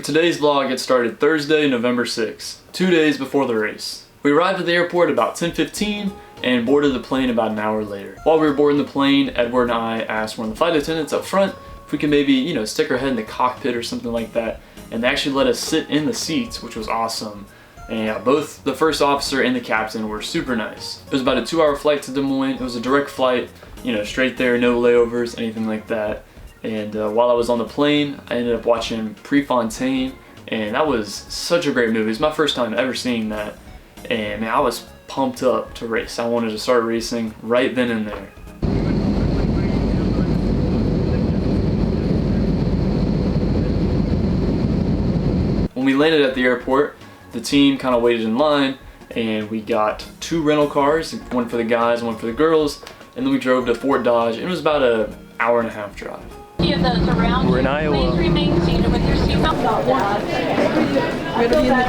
today's vlog, it started Thursday, November 6th, 2 days before the race. We arrived at the airport about 10:15 and boarded the plane about an hour later. While we were boarding the plane, Edward and I asked one of the flight attendants up front if we could maybe, stick our head in the cockpit or something like that. And they actually let us sit in the seats, which was awesome. And yeah, both the first officer and the captain were super nice. It was about a 2-hour flight to Des Moines. It was a direct flight, straight there, no layovers, anything like that. And while I was on the plane, I ended up watching Prefontaine, and that was such a great movie. It was my first time ever seeing that, and man, I was pumped up to race. I wanted to start racing right then and there. When we landed at the airport, the team kind of waited in line, and we got 2 rental cars, one for the guys, one for the girls, and then we drove to Fort Dodge, and it was about an hour-and-a-half drive. We're in Iowa. Please remain seated with your seatbelt down. We're gonna be in the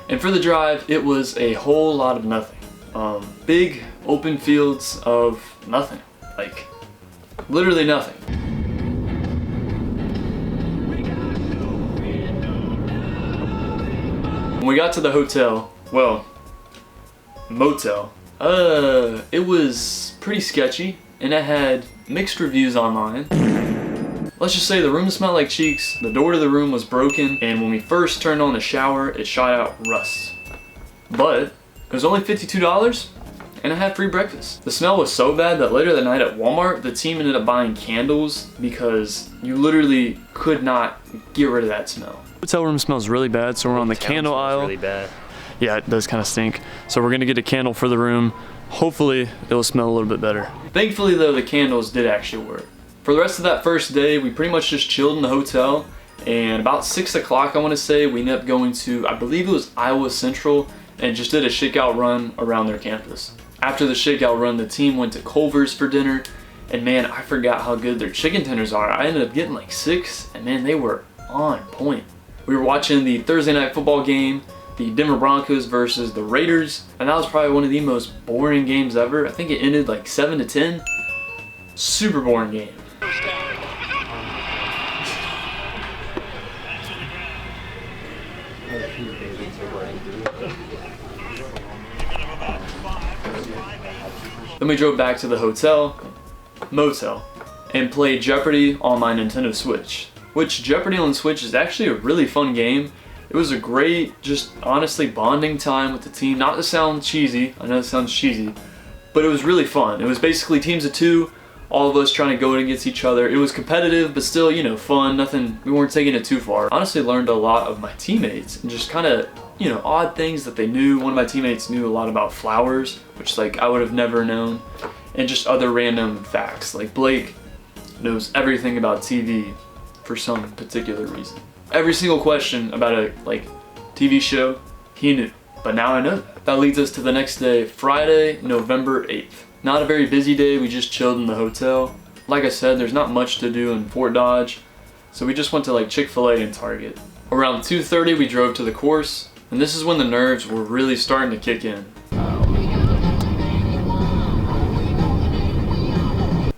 And for the drive, it was a whole lot of nothing. Big open fields of nothing. Like, literally nothing. When we got to the hotel, well, motel, it was pretty sketchy, and it had mixed reviews online. Let's just say the room smelled like cheeks, the door to the room was broken, and when we first turned on the shower, it shot out rust. But it was only $52, and I had free breakfast. The smell was so bad that later that night at Walmart, the team ended up buying candles because you literally could not get rid of that smell. The hotel room smells really bad, so we're on the candle aisle. Really bad. Yeah, it does kind of stink. So we're gonna get a candle for the room. Hopefully it'll smell a little bit better. Thankfully though, the candles did actually work. For the rest of that first day, we pretty much just chilled in the hotel, and about 6 o'clock I want to say, we ended up going to, I believe it was Iowa Central, and just did a shakeout run around their campus. After the shakeout run, the team went to Culver's for dinner, and man, I forgot how good their chicken tenders are. I ended up getting like 6, and man, they were on point. We were watching the Thursday night football game, the Denver Broncos versus the Raiders, and that was probably one of the most boring games ever. I think it ended like 7-10. Super boring game. Then we drove back to the motel, and played Jeopardy on my Nintendo Switch. Which Jeopardy on the Switch is actually a really fun game. It was a great, just honestly bonding time with the team. Not to sound cheesy, I know it sounds cheesy, but it was really fun. It was basically teams of 2, all of us trying to go against each other. It was competitive, but still, fun, nothing, we weren't taking it too far. Honestly learned a lot of my teammates, and just kind of, odd things that they knew. One of my teammates knew a lot about flowers, which like I would have never known, and just other random facts. Like Blake knows everything about TV for some particular reason. Every single question about a TV show, he knew. But now I know that. That leads us to the next day, Friday, November 8th. Not a very busy day, we just chilled in the hotel. Like I said, there's not much to do in Fort Dodge, so we just went to Chick-fil-A and Target. Around 2:30 we drove to the course, and this is when the nerves were really starting to kick in.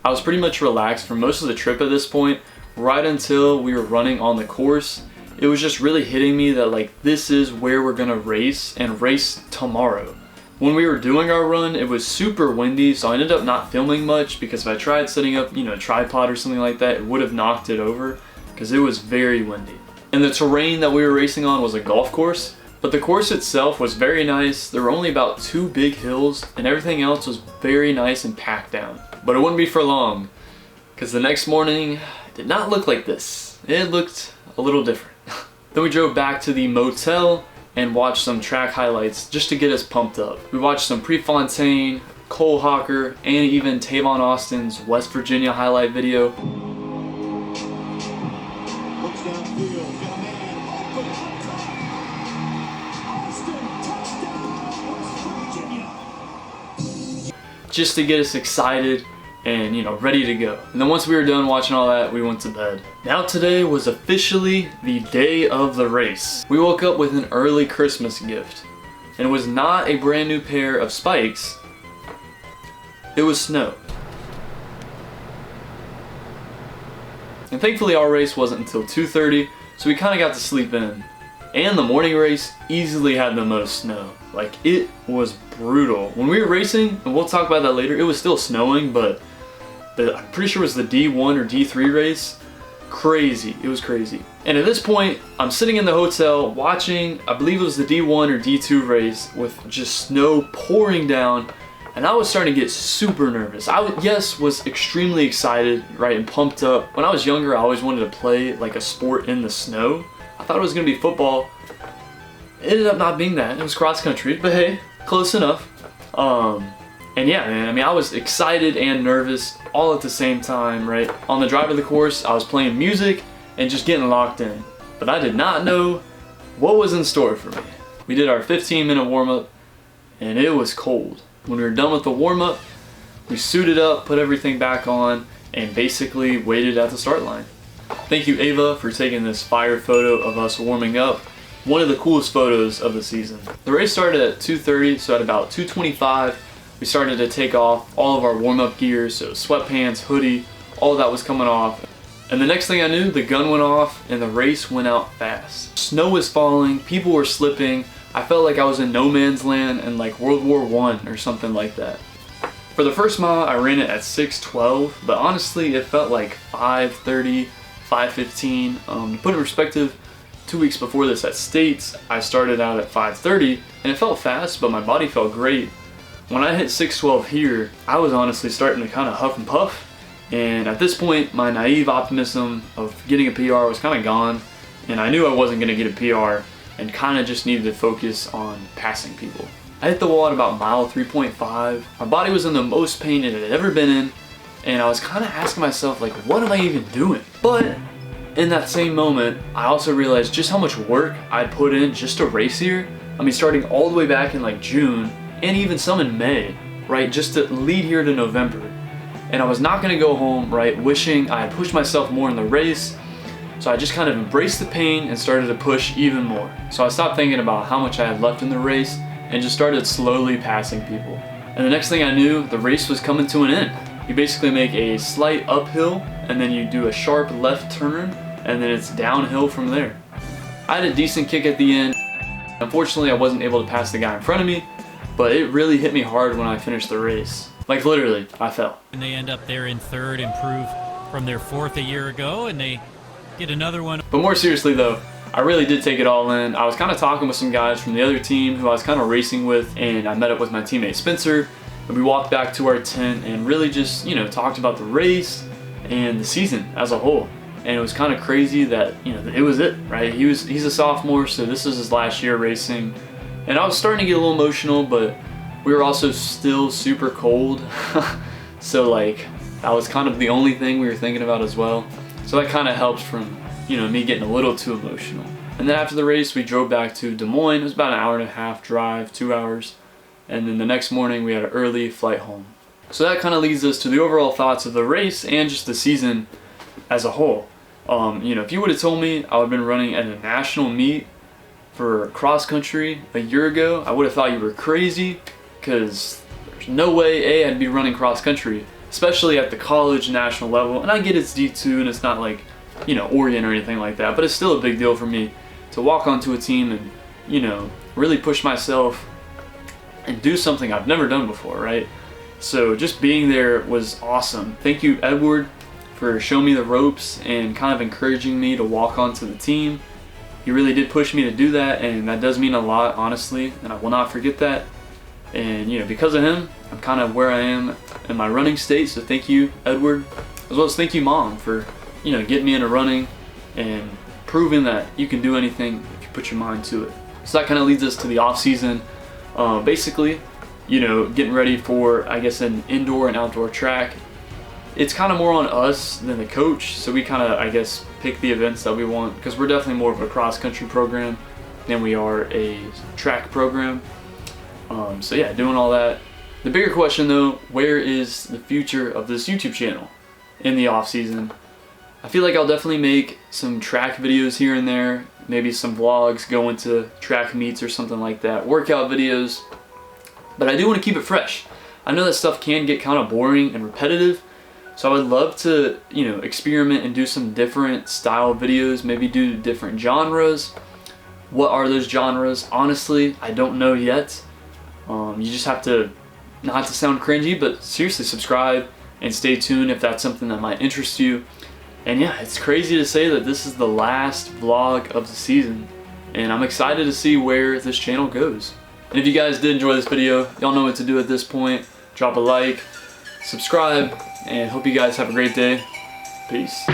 I was pretty much relaxed for most of the trip at this point, right until we were running on the course. It was just really hitting me that this is where we're gonna race, and race tomorrow. When we were doing our run, it was super windy, so I ended up not filming much because if I tried setting up, a tripod or something like that, it would have knocked it over because it was very windy. And the terrain that we were racing on was a golf course, but the course itself was very nice. There were only about 2 big hills, and everything else was very nice and packed down. But it wouldn't be for long, because the next morning did not look like this. It looked a little different. Then we drove back to the motel and watched some track highlights just to get us pumped up. We watched some Prefontaine, Cole Hawker, and even Tavon Austin's West Virginia highlight video. Just to get us excited and ready to go. And then once we were done watching all that, we went to bed. Now today was officially the day of the race. We woke up with an early Christmas gift, and it was not a brand new pair of spikes, it was snow. And thankfully our race wasn't until 2:30, so we kind of got to sleep in. And the morning race easily had the most snow. Like, it was brutal. When we were racing, and we'll talk about that later, it was still snowing, but I'm pretty sure it was the D1 or D3 race. Crazy, it was crazy. And at this point, I'm sitting in the hotel watching, I believe it was the D1 or D2 race with just snow pouring down, and I was starting to get super nervous. I was extremely excited, right, and pumped up. When I was younger, I always wanted to play like a sport in the snow. I thought it was gonna be football. It ended up not being that. It was cross country, but hey, close enough. And yeah, man, I mean, I was excited and nervous all at the same time, right? On the drive of the course, I was playing music and just getting locked in. But I did not know what was in store for me. We did our 15-minute warm-up, and it was cold. When we were done with the warm-up, we suited up, put everything back on, and basically waited at the start line. Thank you, Ava, for taking this fire photo of us warming up. One of the coolest photos of the season. The race started at 2:30, so at about 2:25, we started to take off all of our warm-up gear, so sweatpants, hoodie, all of that was coming off. And the next thing I knew, the gun went off and the race went out fast. Snow was falling, people were slipping. I felt like I was in no man's land in like World War I or something like that. For the first mile, I ran it at 6:12, but honestly, it felt like 5:30, 5:15. To put it in perspective, 2 weeks before this at States, I started out at 5:30, and it felt fast, but my body felt great. When I hit 6:12 here, I was honestly starting to kind of huff and puff, and at this point, my naive optimism of getting a PR was kind of gone, and I knew I wasn't going to get a PR, and kind of just needed to focus on passing people. I hit the wall at about mile 3.5. My body was in the most pain it had ever been in, and I was kind of asking myself, like, what am I even doing? But in that same moment, I also realized just how much work I'd put in just to race here. I mean, starting all the way back in like June, and even some in May, right? Just to lead here to November. And I was not gonna go home, right? Wishing I had pushed myself more in the race. So I just kind of embraced the pain and started to push even more. So I stopped thinking about how much I had left in the race and just started slowly passing people. And the next thing I knew, the race was coming to an end. You basically make a slight uphill and then you do a sharp left turn and then it's downhill from there. I had a decent kick at the end. Unfortunately, I wasn't able to pass the guy in front of me, but it really hit me hard when I finished the race. Like literally, I fell. And they end up there in third, improve from their fourth a year ago, and they get another one. But more seriously though, I really did take it all in. I was kind of talking with some guys from the other team who I was kind of racing with, and I met up with my teammate Spencer, and we walked back to our tent and really just, you know, talked about the race and the season as a whole. And it was kind of crazy that, you know, it was it, right? He's a sophomore, so this is his last year racing. And I was starting to get a little emotional, but we were also still super cold. So like, that was kind of the only thing we were thinking about as well. So that kind of helped from, you know, me getting a little too emotional. And then after the race, we drove back to Des Moines. It was about an hour and a half drive, 2 hours. And then the next morning we had an early flight home. So that kind of leads us to the overall thoughts of the race and just the season as a whole. You know, if you would have told me I would have been running at a national meet for cross country a year ago, I would have thought you were crazy, because there's no way I'd be running cross country, especially at the college national level. And I get it's D2 and it's not like, you know, Oregon or anything like that, but it's still a big deal for me to walk onto a team and, you know, really push myself and do something I've never done before, right? So just being there was awesome. Thank you, Edward, for showing me the ropes and kind of encouraging me to walk onto the team. He really did push me to do that, and that does mean a lot, honestly, and I will not forget that. And, you know, because of him, I'm kind of where I am in my running state, so thank you, Edward. As well as thank you, Mom, for, you know, getting me into running and proving that you can do anything if you put your mind to it. So that kind of leads us to the off season. Basically, you know, getting ready for, I guess, an indoor and outdoor track. It's kind of more on us than the coach, so we kind of, I guess, pick the events that we want, because we're definitely more of a cross-country program than we are a track program. So yeah, doing all that. The bigger question though, where is the future of this YouTube channel in the off season? I feel like I'll definitely make some track videos here and there, maybe some vlogs going to track meets or something like that, workout videos, but I do want to keep it fresh. I know that stuff can get kind of boring and repetitive, so I would love to, you know, experiment and do some different style videos, maybe do different genres. What are those genres? Honestly, I don't know yet. You just have to, not to sound cringy, but seriously subscribe and stay tuned if that's something that might interest you. And yeah, it's crazy to say that this is the last vlog of the season, and I'm excited to see where this channel goes. And if you guys did enjoy this video, y'all know what to do at this point. Drop a like, subscribe, and hope you guys have a great day. Peace.